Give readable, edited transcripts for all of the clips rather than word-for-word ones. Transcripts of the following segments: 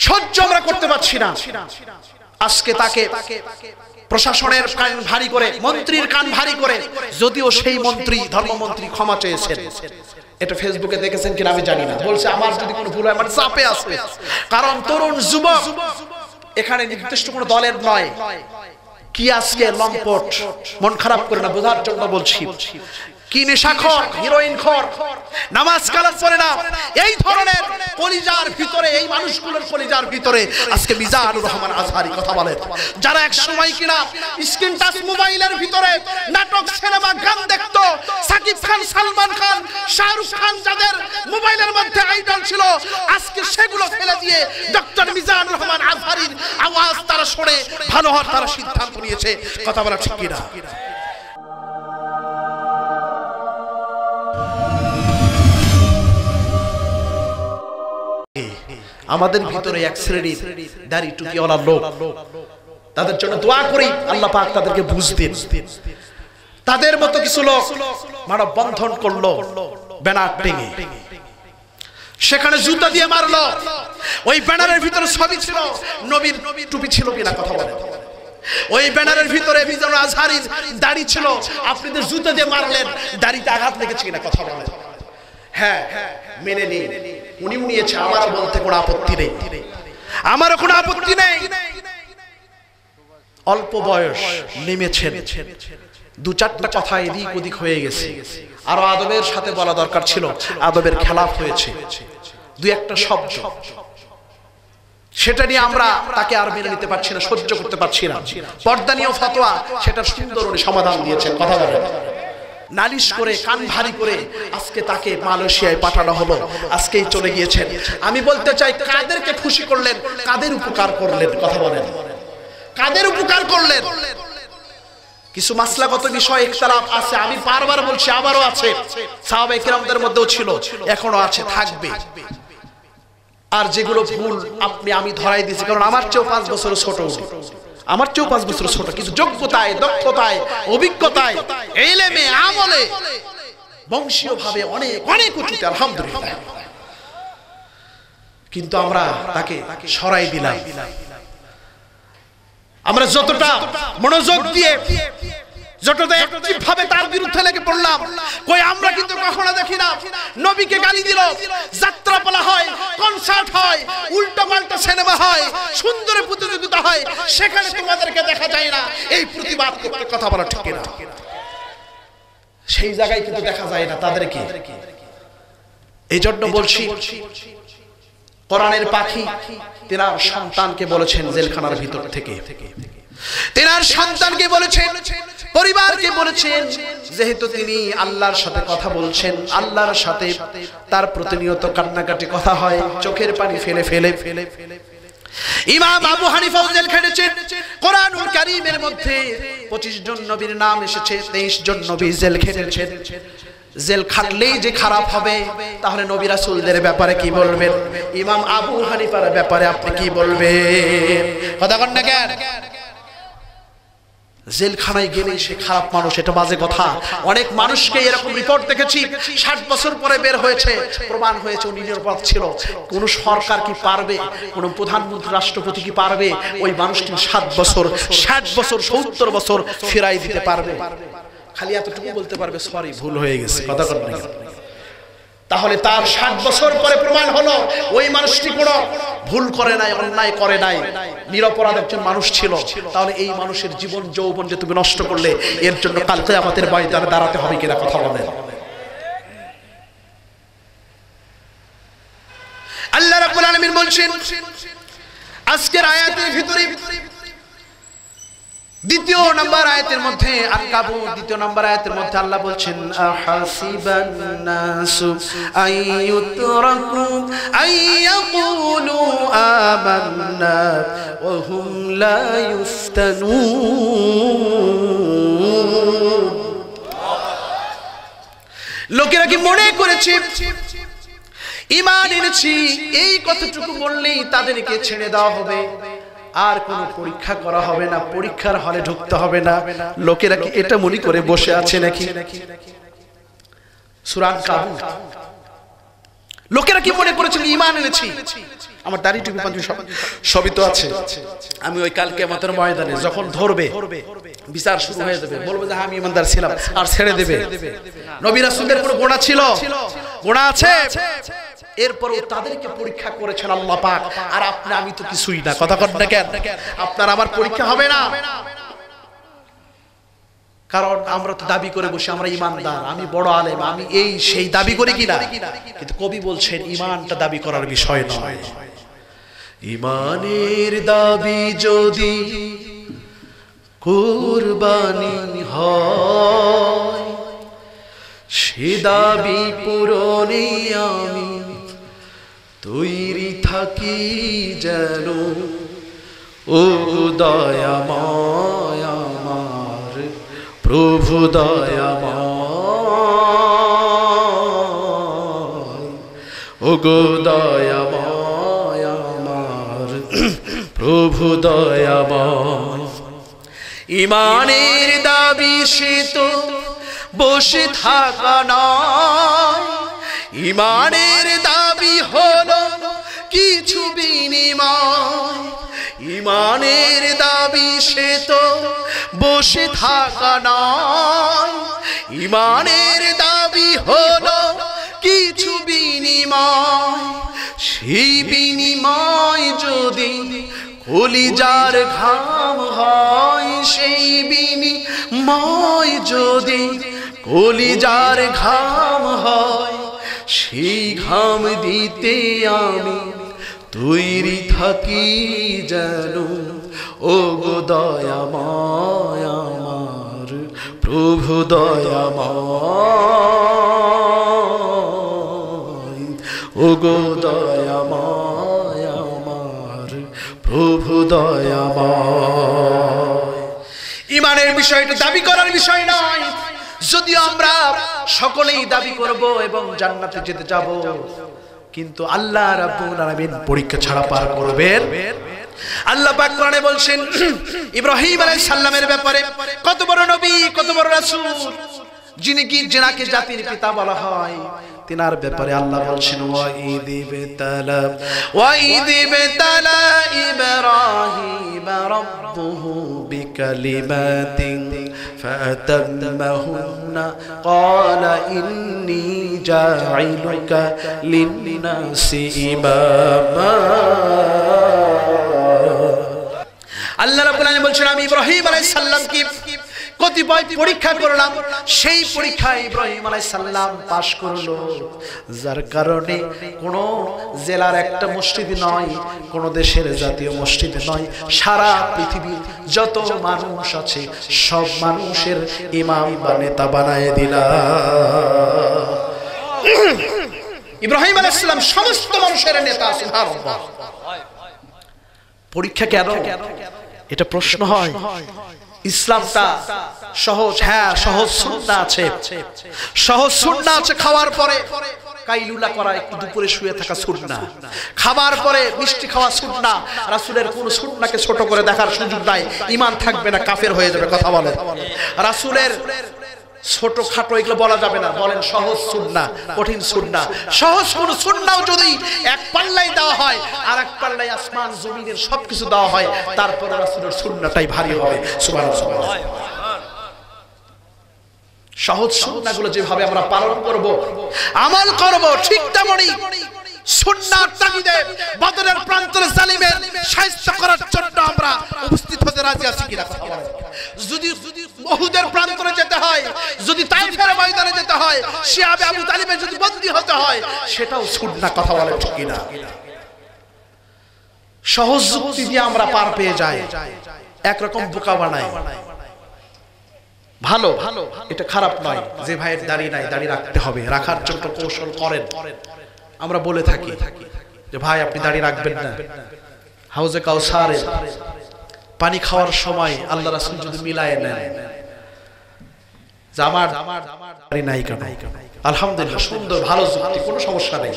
সহ্য আমরা করতে পারছি না। আজকে তাকে প্রশাসনের কান ভারী করে, মন্ত্রীর কান ভারী করে, যদিও সেই মন্ত্রী ধর্মমন্ত্রী ক্ষমা চেয়েছেন। এটা ফেসবুকে দেখেছেন কিনা আমি জানি না। বলছে আমার যদি কোনো ভুল হয় আমার চাপে আসবে, কারণ তরুণ যুবক এখানে নির্দিষ্ট কোনো দলের নয়। কি আজকে লম্পট, মন খারাপ করে না, বোঝার জন্য বলছি। কি নেশাখোর, হিরোইন খোর, নামাজ কালাম পড়ে না, এই ধরনের কলিজার ভিতরে, এই মানুষগুলোর কলিজার ভিতরে আজকে মিজানুর রহমান আজহারি কথা বলেন, যারা এক সময় কিনা স্ক্রিন টাচ মোবাইলের ভিতরে নাটক, সিনেমা, গান দেখতো, সাকিব খান, সালমান খান, শাহরুখ খান যাদের মোবাইলের মধ্যে আইডল ছিল, আজকে সেগুলো ফেলে দিয়ে ডক্টর মিজানুর রহমান আজহারির আওয়াজ তারা শুনে ভালো হওয়ার তারা সিদ্ধান্ত নিয়েছে। কথা বলা ঠিক কিনা? আমাদের ভিতরে এক শ্রেণীর দাড়ি টুপিওয়ালা লোক, তাদের জন্য দোয়া করি আল্লাহ পাক তাদেরকে বুঝ দিন। তাদের মতো কিছু লোক মানব বন্ধন করলো ব্যানার টেঙে, সেখানে জুতা দিয়ে মারলো। ওই ব্যানারের ভিতরে ছবি ছিল, নবীর টুপি ছিল কিনা কথা বলে। ওই ব্যানারের ভিতরে মিজানুর আজহারির দাড়ি ছিল, আপনাদের জুতা দিয়ে মারলেন, দাড়িতে আঘাত লেগেছে কিনা কথা বলে। হ্যাঁ, মেনে নিন, উনি নিয়েছে, আমারও বলতে কোনো আপত্তি নেই, আমারও কোনো আপত্তি নেই। অল্প বয়স, নেমেছেন, দু চারটা কথা এদিক ওদিক হয়ে গেছে, আরো আদবের সাথে বলা দরকার ছিল, আদবের খেলাফ হয়েছে, দুই একটা শব্দ, সেটা নিয়ে আমরা তাকে আর মেনে নিতে পারছি না, সহ্য করতে পারছি না। পর্দা নিয়ে ফতোয়া, সেটা সুন্দর উনি সমাধান দিয়েছেন। কথা বলেন, নালিশ করে কান ভারী করে আজকে তাকে মালয়েশিয়ায় পাঠানো হলো, আজকেই চলে গিয়েছেন। আমি বলতে চাই, কাদেরকে খুশি করলেন, কাদের উপকার করলেন? কথা বলেন, কাদের উপকার করলেন? কিছু মাসলাগত বিষয় ইখতিলাফ আছে, আমি বারবার বলছি, আবারও আছে, সাহাবায়ে কেরামদের মধ্যেও ছিল, এখনো আছে, থাকবে। আর যেগুলো ভুল আমি ধরাই দিয়েছি, কারণ আমার চেয়েও 5 বছর ছোট, আমার চেয়েও 5 বছর ছোট, কিছু যোগ্যতায়, দক্ষতায়, অভিজ্ঞতায়, ইলমে, আমলে, বংশীয় ভাবে অনেক অনেক উঁচুতে, আলহামদুলিল্লাহ। কিন্তু আমরা তাকে সরাই দিলাম। আমরা যতটা মনোযোগ দিয়ে, যতটা অ্যাক্টিভ ভাবে তার বিরুদ্ধে লেগে পড়লাম, কই আমরা কিন্তু কখনো দেখি না নবীকে গালি দিল, যাত্রাপালা হয়, কনসার্ট হয়, উল্টো পাল্টা সিনেমা হয়, সুন্দর প্রতিযোগিতা হয়, সেখানে তোমাদেরকে দেখা যায় না এই প্রতিবাদ করতে। কথা বলা ঠিক না? সেই জায়গায় কিন্তু দেখা যায় না তাদেরকে। এই জন্য বলছি, কোরআনের পাখি তেনার সন্তানকে বলেছেন জেলখানার ভিতর থেকে, তেনার সন্তানকে বলেছেন, পরিবারকে বলেছেন, যেহেতু তিনি আল্লাহর সাথে কথা বলছেন, আল্লাহর সাথে তার প্রতিনিয়ত কান্নাকাটি কথা হয়, চোখের পানি ফেলে ফেলে ফেলে। ইমাম আবু হানিফা জেল খেটেছেন। কোরআনুল কারীমের মধ্যে 25 জন নবীর নাম এসেছে, 23 জন নবী জেল খেটেছেন। জেল খাটলেই যে খারাপ হবে, তাহলে নবী রাসূলদের ব্যাপারে কি বলবেন? ইমাম আবু হানিফার ব্যাপারে আপনি কি বলবেন? কথা কন না কেন? জেলখানায় গেলে সে খারাপ মানুষ, এটা বাজে কথা। অনেক মানুষকে এরকম রিপোর্ট দেখেছি, 60 বছর পরে বের হয়েছে, প্রমাণ হয়েছে উনি নিরাপদ ছিল। কোন সরকার কি পারবে, কোন প্রধানমন্ত্রী, রাষ্ট্রপতি কি পারবে ওই মানুষটি 7 বছর, 60 বছর, 70 বছর ফেরাই দিতে পারবে? খালি এতটুকু বলতে পারবে, সরি ভুল হয়ে গেছে। কথা বলেন না? তাহলে তার 60 বছর পরে প্রমাণ হলো ওই মানুষটি কোনো ভুল করে নাই, অন্যায় করে নাই, নিরপরাধ একজন মানুষ ছিল। তাহলে এই মানুষের জীবন যৌবন যে তুমি নষ্ট করলে, এর জন্য কাল কিয়ামতের ময়দানে দাঁড়াতে হবে কিনা? কথা বলেন। আল্লাহ রাব্বুল আলামিন বলছেন আজকের আয়াতের ভিতরে, দ্বিতীয় নম্বর আয়াতের মধ্যে, আনকাবুত দ্বিতীয় নম্বর আয়াতের মধ্যে আল্লাহ বলছেন, আহাসিবান নাসু আইয়ুতরাকু আইয়াকুলু আমান্না ওয়া হুম লা ইফতানুন। লোকেরা কি মনে করেছে ঈমান এনেছি, এই কথাটুকু বললেই তাদেরকে ছেড়ে দেওয়া হবে, আর কোনো পরীক্ষা করা হবে না, পরীক্ষার হলে ঢুকতে হবে না? লোকেরা কি এটা মনে করে বসে আছে নাকি? সূরা আনকাবুত লোকেরা কি মনে করেছিল ঈমান এনেছি, আমার দাড়ি টুপি পাঞ্জাবি সবই তো আছে, আমি ওই কাল কিয়ামতের ময়দানে যখন ধরবে বিচার শুরু হয়ে যাবে, বলবো যে আমি ঈমানদার ছিলাম, আর ছেড়ে দেবে। নবী রাসূলদের কোনো গুনাহ ছিল? গুনাহ আছে। এরপরও তাদেরকে পরীক্ষা করেছেন আল্লাহ পাক। আর আপনি আমি তো কিছুই না, কথা কন না কেন? আপনার আমার পরীক্ষা হবে না, কারণ আমরা তো দাবি করে বসে আমরা ঈমানদার, আমি বড় আলেম, আমি এই সেই দাবি করি কিনা। কিন্তু কবি বলছেন ঈমানটা দাবি করার বিষয় নয়। ঈমানের দাবি যদি কুরবানি হয়, সে দাবি পূরণে আমি তৈরি থাকি যেন। ও দয়াময় আমার প্রভু দয়াময়, ও গো দয়াময় আমার প্রভু দয়াময়। ঈমানের দাবি সে তো বসে থাকা নয়, ঈমানের দাবি হলো কিছু বিনিময়। ঈমানের দাবি সে তো বসে থাকা নয়, ঈমানের দাবি হলো কিছু বিনিময়। সেই বিনিময় যদি কলিজার ঘাম হয়, সেই বিনিময় যদি কলিজার ঘাম হয়, সেই ঘাম দিতে আমি তৈরি থাকি যেন। ও গো দয়াময় আমার প্রভু দয়াময়, ও গো দয়াময় আমার প্রভু দয়াময়। ঈমানের বিষয়টা দাবি করার বিষয় নয়। যদিও আমরা সকলেই দাবি করব এবং জান্নাতে যেতে যাব, কিন্তু আল্লাহ রাব্বুল আলামিন পরীক্ষা ছাড়া পার করবেন। আল্লাহ পাক কোরআনে বলছেন ইব্রাহিম আলাইহিস সালামের ব্যাপারে, কত বড় নবী, কত বড় রাসূল, যিনাকে জাতির পিতা বলা হয়, তিনার ব্যাপারে আল্লাহ বলছেন ওয়াইদ বিতালা ইব্রাহিম রাব্বুহু বিকালিমাতিন ফাতাম্মাহুন্না ক্বালা ইন্নী জাঈলুকা লিন-নাসি ইমামা। আল্লাহ রাব্বুল আলামিন বলছেন আমি ইব্রাহিম আলাইহিস সালামকে কতিপয় পরীক্ষা করলাম, সেই পরীক্ষায় ইব্রাহিম আলাইহিস সালাম পাশ করলো, যার কারণে কোন জেলার একটা মসজিদ নয়, কোন দেশের জাতীয় মসজিদ নয়, সারা পৃথিবীর যত মানুষ আছে সব মানুষের ইমাম বা নেতা বানায় দিলাম। ইব্রাহিম আলাইহিস সালাম সমস্ত মানুষের নেতা। সুবহানাল্লাহ। পরীক্ষা কেন? এটা প্রশ্ন হয়। ইসলামটা সহজ, হ্যাঁ সহজ সুন্নাহ আছে, সহজ সুন্নাহ আছে। খাওয়ার পরে কাইলুলা করা, একটু দুপুরে শুয়ে থাকা সুন্নাহ, খাবার পরে মিষ্টি খাওয়া সুন্নাহ। রাসূলের কোন সুন্নাহকে ছোট করে দেখার সুযোগ নাই, ঈমান থাকবে না, কাফের হয়ে যাবে। কথা বলে রাসূলের ছোট খাটো এগুলো বলা যাবে না, বলেন সহজ সুন্নাহ, কঠিন সুন্নাহ। সহজ কোন সুন্নাহ যদি এক পাল্লায় দেওয়া হয় আর এক পাল্লায় আসমান জমিনের সবকিছু দেওয়া হয়, তারপর রাসূলের সুন্নাহটাই ভারী হবে। সুবহানাল্লাহ। সহজ সুন্নাহগুলো যেভাবে আমরা পালন করব, আমল করব, ঠিক তেমনি সুন্নাহর তাগিদে বদরের প্রান্তরে জালিমের শায়েস্তা করার জন্য আমরা উপস্থিত হতে রাজি আছি কিনা? কথা বলেন। যদি উহুদের প্রান্তরে যেতে হয়, যদি তায়েফের ময়দানে যেতে হয়, শিহাবে আবু তালিবের যদি বন্দী হতে হয়, সেটাও সুন্নাহ। কথা বলেন ঠিক কিনা? সহজ যুক্তি দিয়ে আমরা পার পেয়ে যাই, একরকম বোকা বানাই। ভালো, এটা খারাপ নয়। যে ভাইয়ের দাড়ি নাই, দাড়ি রাখতে হবে, রাখার জন্য কৌশল করেন। আমরা বলে থাকি যে ভাই আপনি দাড়ি রাখবেন না, হাউজে কাউসারে পানি খাওয়ার সময় আল্লাহ রাসূল যদি মিলায় নেন যে আমার দাড়ি নাই কেন, আলহামদুলিল্লাহ, সুন্দর ভালো যুক্তি, কোনো সমস্যা নেই।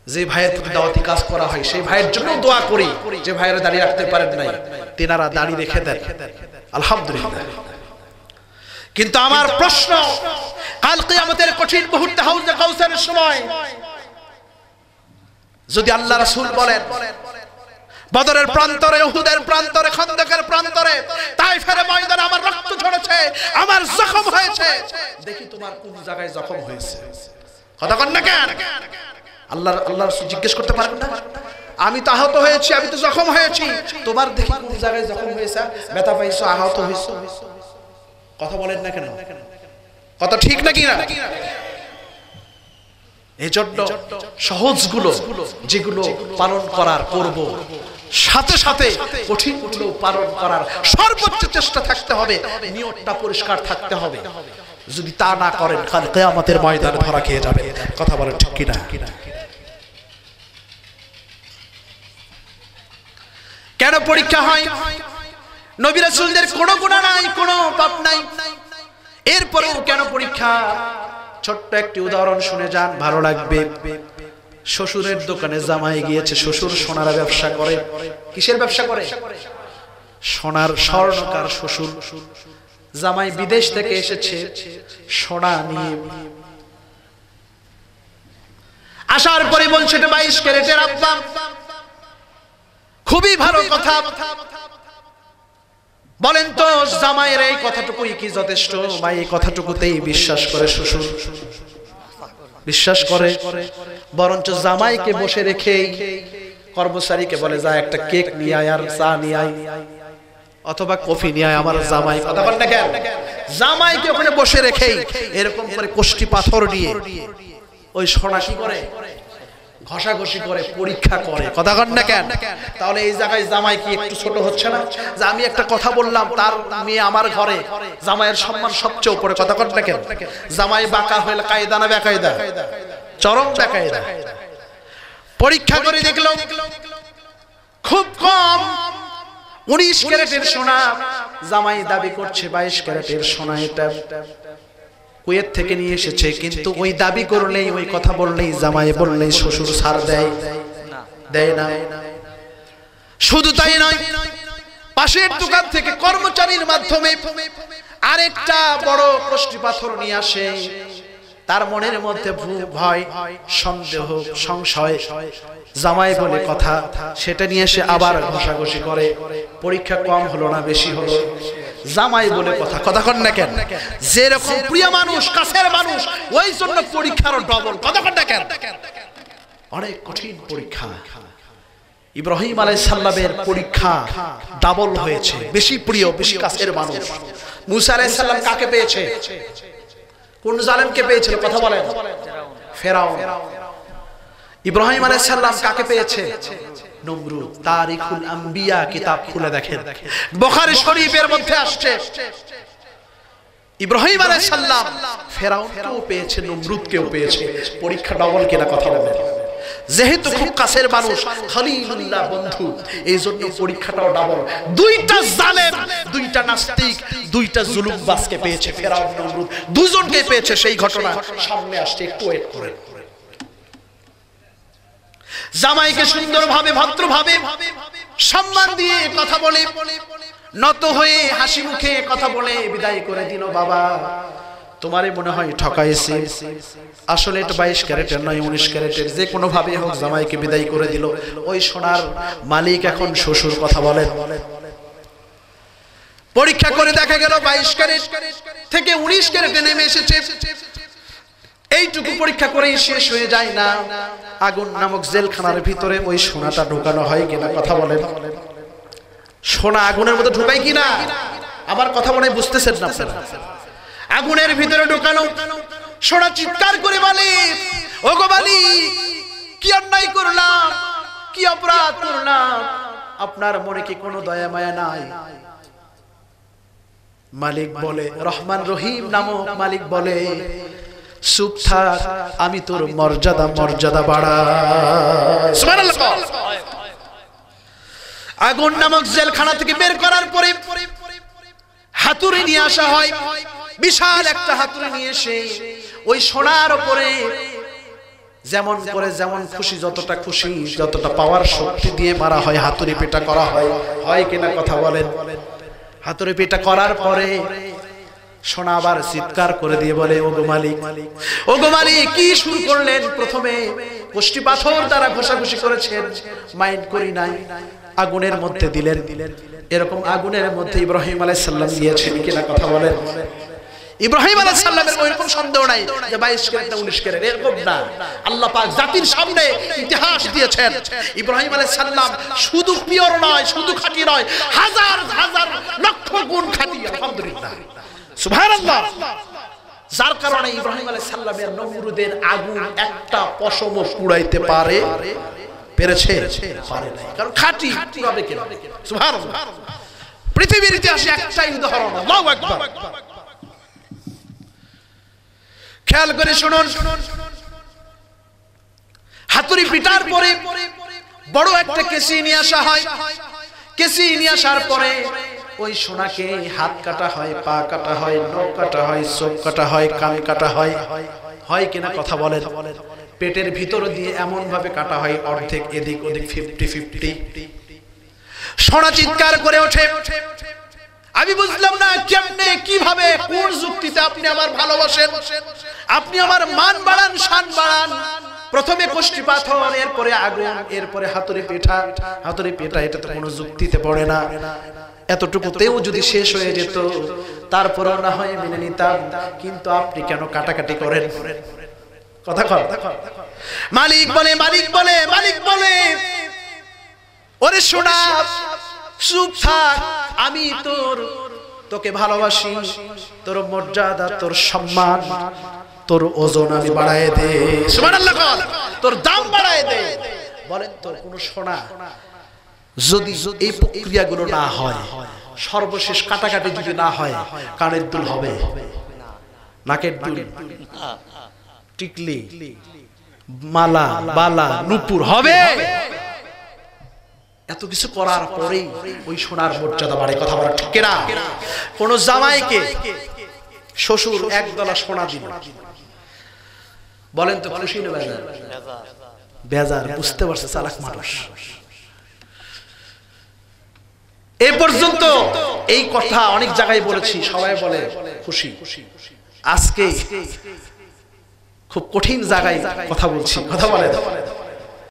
যে ভাইয়ের প্রতি দাওয়াতি কাজ করা হয় সেই ভাইয়ের জন্য দোয়া করি, যে ভাইয়েরা দাড়ি রাখতে পারেন নাই তেনারা দাড়ি রেখে দেন, আলহামদুলিল্লাহ। কিন্তু আমার প্রশ্ন, কাল কিয়ামতের কঠিন মুহূর্তে হাউজে কাউসারের সময় যদি আল্লাহ রাসূল বলেন বদরের প্রান্তরে, উহুদের প্রান্তরে, খন্দকের প্রান্তরে, তাইফের ময়দানে আমার রক্ত ঝরেছে, আমার জখম হয়েছে, দেখি তোমার কোন জায়গায় জখম হয়েছে, কথা কন না কেন? আল্লাহ রাসূল জিজ্ঞেস করতে পারেন না? আমি তো আহত হয়েছি, আমি তো জখম হয়েছি, তোমার দেখি কোন জায়গায় জখম হয়েছে, ব্যথা পাইছো, আহত হয়েছো, কথা বলেন না কেন? কথা ঠিক নাকি না? এজন্য সহজগুলো যেগুলো পালন করার করব, সাথে সাথে কঠিনগুলো পালন করার সর্বোচ্চ চেষ্টা থাকতে হবে, নিয়তটা পরিষ্কার থাকতে হবে। যদি তা না করেন কাল কিয়ামতের ময়দানে ধরা খেয়ে যাবে, কথা বলেন ঠিক কি না? কেন পরীক্ষা হয়? নবী রাসূলদের কোনো গুনাহ নাই, কোনো পাপ নাই, এরপরেও কেন পরীক্ষা? ছোট্ট একটি উদাহরণ শুনে যান, ভালো লাগবে। শ্বশুরের দোকানে জামাই গিয়েছে, শ্বশুর সোনার ব্যবসা করে। কিসের ব্যবসা করে? সোনার, স্বর্ণকার শ্বশুর। জামাই বিদেশ থেকে এসেছে সোনা নিয়ে, আসার পরে বলছে এটা 22 ক্যারেটের আব্বা। খুবই ভালো কথা। বলেন তো জামাইয়ের এই কথাটুকুই কি যথেষ্ট? ভাই এই কথাটুকুতেই বিশ্বাস করে শ্বশুর, বিশ্বাস করে। বরঞ্চ জামাইকে বসে রেখেই কর্মচারীকে বলে যা একটা কেক নিয়ে আয় আর চা নিয়ে আয়, অথবা কফি নিয়ে আয় আমার জামাই, কথা বল না কেন? জামাইকে ওখানে বসে রেখেই এরকম করে কোষ্টি পাথর দিয়ে ওই সোনা কি করে? ঘষাঘষি করে, পরীক্ষা করে, কথা কন না কেন? তাহলে এই জায়গায় জামাই কি একটু ছোট হচ্ছে না? যে আমি একটা কথা বললাম, তার মেয়ে আমার ঘরে, জামাইয়ের সম্মান সবচেয়ে উপরে, কথা কন না কেন? জামাই বাঁকা হইলে কায়দা না বেকায়দা? চরম বেকায়দা। পরীক্ষা করে দেখলো খুব কম 19 ক্যারেটের সোনা, জামাই দাবি করছে 22 ক্যারেটের সোনা এটা কুয়েত থেকে নিয়ে এসেছে। কিন্তু ওই দাবি করলেই, ওই কথা বললেই, জামাই বললেই শ্বশুর ছাড় দেয় না। শুধু তাই নয়, পাশের দোকান থেকে কর্মচারীর মাধ্যমে আরেকটা বড় কোষ্টি পাথর নিয়ে আসে। তার মনের মধ্যে ভয়, সন্দেহ, সংশয়, জামাই বলে কথা, সেটা নিয়ে এসে আবার ঘষাঘষি করে। পরীক্ষা কম হলো না, বেশি হলো। জামাই বলে কথা, কথা কন না কেন? যেরকম প্রিয় মানুষ, কাছের মানুষ, ওই জন্য পরীক্ষার ডবল, কথা কন না কেন? অনেক কঠিন পরীক্ষা। ইব্রাহিম আলাইহিস সালামের পরীক্ষা ডাবল হয়েছে, বেশি প্রিয়, বেশি কাছের মানুষ। মুসা আলাইহিস সালাম কাকে পেয়েছে? কোন জালেমকে পেয়েছিল? কথা বলেন। ফেরাউন। ইব্রাহিম আলাইহিস সালাম কাকে পেয়েছে? নমরুদ। তারিখুল আম্বিয়া কিতাব খুলে দেখেন, বুখারী শরীফের মধ্যে আসছে ইব্রাহিম আলাইহিস সালাম ফেরাউনকেও পেয়েছে, নমরুদকেও পেয়েছে। পরীক্ষা ডাবল কিনা, কথা বলেন। যেহেতু খুব কাছের মানুষ, খলিলুল্লাহ, বন্ধু, এই জন্য পরীক্ষাটাও ডাবল। দুইটা জালেম, দুইটা নাস্তিক, দুইটা জুলুমবাজকে পেয়েছে ফেরাউন, নমরুদ, দুজনকে পেয়েছে। সেই ঘটনা সামনে আসছে, একটু ওয়েট করেন। জামাইকে সুন্দরভাবে, ভদ্রভাবে সম্মান দিয়ে কথা বলে, নত হয়ে হাসি মুখে কথা বলে বিদায় করে দিল। বাবা, তোমারে মনে হয় ঠকাইছে, আসলে এটা 22 ক্যারেটের নয়, 19 ক্যারেটের। যে কোনো ভাবে হোক জামাইকে বিদায় করে দিল। ওই সোনার মালিক এখন শ্বশুর, কথা বলেন। পরীক্ষা করে দেখা গেল 22 ক্যারেট থেকে 19 ক্যারেটে নেমে এসেছে। এইটুকু পরীক্ষা করেই শেষ হয়ে যায় না। আগুন নামক জেলখানার ভিতরে ওই সোনাটা ঢোকানো হয় কিনা, কথা বলেন। সোনা আগুনের মধ্যে ঢোকায় কিনা? আমার কথা মনে বুঝতেছেন না আপনারা? আগুনের ভিতরে ঢোকানো সোনা চিৎকার করে বলে, ওগো মালিক, কি অন্যায় করলাম, কি অপরাধ করলাম, আপনার মনে কি কোনো দয়া মায়া নাই? মালিক বলে, রহমান রহিম নামক মালিক বলে, চুপ থাক, আমি তোর মর্যাদা বাড়াই। সুবহানাল্লাহ। আগুন নামক জেলখানা থেকে বের করার পরে হাতুড়ি নিয়ে আসা হয়। বিশাল একটা হাতুড়ি নিয়ে এসে ওই সোনার উপরে যেমন করে, যেমন খুশি, যতটা খুশি, যতটা পাওয়ার শক্তি দিয়ে মারা হয়, হাতুড়ি পেটা করা হয় কিনা, কথা বলেন। হাতুড়ি পেটা করার পরে সোনা আবার চিৎকার করে দিয়ে বলে, ওগো মালিক, ওগো মালিক, কি শুরু করলেন? প্রথমে কষ্টি পাথর দ্বারা ঘষাঘষি করেছেন, মাইন্ড করি নাই, আগুনের মধ্যে দিলেন। এরকম আগুনের মধ্যে ইব্রাহিম আলাইহিস সালাম দিয়েছেন কিনা কথা বলেন? ইব্রাহিম আলাইহিস সালামের ওইরকম সন্দেহ নাই যে 22 ক্যারেট না 19 ক্যারেট, এরকম না। আল্লাহ পাক জাতির সামনে ইতিহাস দিয়েছেন ইব্রাহিম আলাইহিস সালাম শুধু পিওর নয়, শুধু খাঁটি নয়, হাজার হাজার লক্ষ গুণ খাঁটি। আলহামদুলিল্লাহ, সুবহানাল্লাহ। যার কারণে ইব্রাহিম আলাইহিস সালামের নমরুদের আগুন একটা পশমও পুড়াইতে পেরেছে পারে নাই, কারণ খাঁটি পুড়াবে কেন? সুবহানাল্লাহ। পৃথিবীর ইতিহাসে একটাই উদাহরণ, আল্লাহু আকবার। খেয়াল করে শুনুন, হাতুড়ি পিটার পরে বড় একটা কেসি নিয়ে আসা হয়। কেসি নিয়ে আসার পরে ওই সোনাকে হাত কাটা হয়, পা কাটা হয়, নখ কাটা হয়, চোখ কাটা হয়, কান কাটা হয়, হয় কিনা কথা বলেন? পেটের ভিতর দিয়ে এমন ভাবে কাটা হয় অর্ধেক এদিক ওদিক 50-50। সোনা চিৎকার করে ওঠে, আমি বুঝলাম না কেমনে কিভাবে কোন যুক্তিতে আপনি আমার ভালোবাসেন, আপনি আমার মান বাড়ান, শান বাড়ান। প্রথমে কষ্টি পাথর, এরপরে আগুন, এরপরে হাতুড়ি পেটা। হাতুড়ি পেটা এটা তো কোনো যুক্তিতে পড়ে না। এতটুকুতেও যদি শেষ হয়ে যেত তারপরেও না হয় মেনে নিতাম, কিন্তু আপনি কেন কাটাকাটি করেন? কথা কর। মালিক বলে, মালিক বলে, মালিক বলে, ওরে সোনা চুপ থাক, আমি তোকে ভালোবাসি, তোর মর্যাদা, তোর সম্মান, তোর ওজন আমি বাড়ায় দে। সুবহানাল্লাহ, তোর দাম বাড়ায় দে। বলেন তো কোন সোনা যদি এই প্রক্রিয়াগুলো না হয়, সর্বশেষ কাটাকাটি যদি না হয়, কানের দুল হবে, নাকের দুল, টিকলি, মালা, বালা, নুপুর হবে? এত কিছু করার পরেই ওই সোনার মর্যাদা বাড়ে। কথা বলা ঠিক না? কোন জামাইকে শ্বশুর একদলা সোনা দিল, বলেন তো খুশি না বেজার? বেজার। বুঝতে পারছে চালাক মানুষ। এই পর্যন্ত এই কথা অনেক জায়গায় বলেছি, সবাই বলে খুশি। আজকে খুব কঠিন জায়গায় কথা বলছি, কথা বলে